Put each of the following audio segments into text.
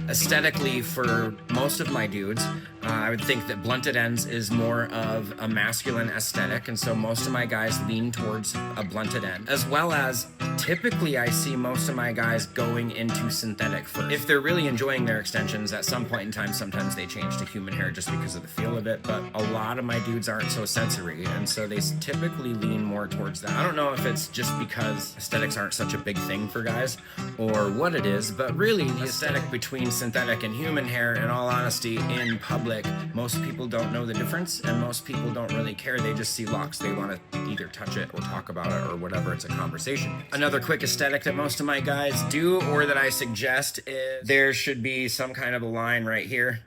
Aesthetically, for most of my dudes, I would think that blunted ends is more of a masculine aesthetic, and so most of my guys lean towards a blunted end, as well as typically I see most of my guys going into synthetic first. If they're really enjoying their extensions, at some point in time, sometimes they change to human hair just because of the feel of it, but a lot of my dudes aren't so sensory, and so they typically lean more towards that. I don't know if it's just because aesthetics aren't such a big thing for guys or what it is, but really the aesthetic between synthetic and human hair, in all honesty, in public, most people don't know the difference, and most people don't really care. They just see locks. They want to either touch it or talk about it or whatever. It's a conversation. Another quick aesthetic that most of my guys do, or that I suggest, is there should be some kind of a line right here,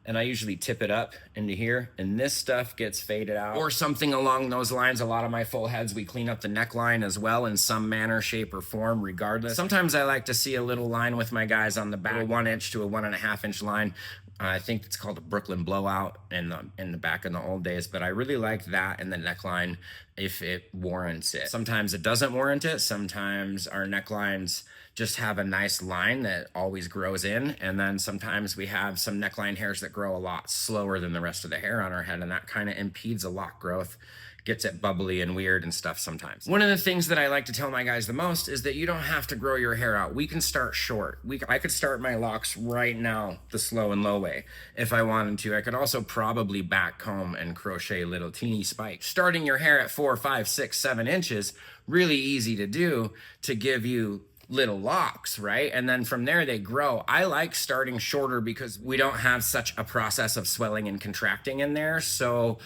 and I usually tip it up into here, and this stuff gets faded out. Or something along those lines. A lot of my full heads, we clean up the neckline as well in some manner, shape, or form, regardless. Sometimes I like to see a little line with my guys on the back, a 1 inch to a 1.5 inch line. I think it's called a Brooklyn blowout in the back in the old days, but I really like that in the neckline if it warrants it. Sometimes it doesn't warrant it. Sometimes our necklines just have a nice line that always grows in, and then sometimes we have some neckline hairs that grow a lot slower than the rest of the hair on our head, and that kind of impedes a lock growth, gets it bubbly and weird and stuff sometimes. One of the things that I like to tell my guys the most is that you don't have to grow your hair out. We can start short. I could start my locks right now the slow and low way if I wanted to. I could also probably back comb and crochet little teeny spikes. Starting your hair at 4, 5, 6, 7 inches, really easy to do to give you little locks, right? And then from there they grow. I like starting shorter because we don't have such a process of swelling and contracting in there. So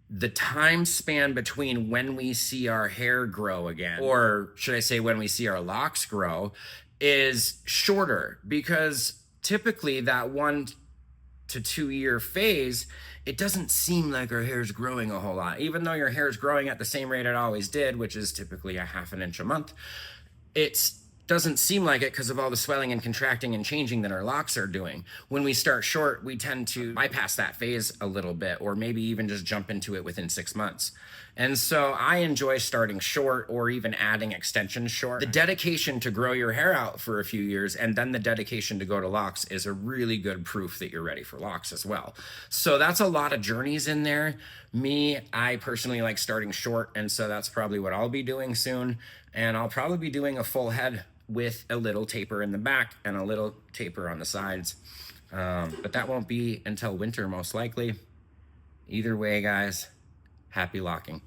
the time span between when we see our hair grow again, or should I say when we see our locks grow, is shorter, because typically that 1 to 2 year phase, it doesn't seem like our hair is growing a whole lot. Even though your hair is growing at the same rate it always did, which is typically a 1/2 inch a month, it's doesn't seem like it because of all the swelling and contracting and changing that our locks are doing. When we start short, we tend to bypass that phase a little bit, or maybe even just jump into it within 6 months. And so I enjoy starting short or even adding extensions short. The dedication to grow your hair out for a few years and then the dedication to go to locks is a really good proof that you're ready for locks as well. So that's a lot of journeys in there. I personally like starting short, and so that's probably what I'll be doing soon. And I'll probably be doing a full head with a little taper in the back and a little taper on the sides. But that won't be until winter, most likely. Either way, guys, happy locking.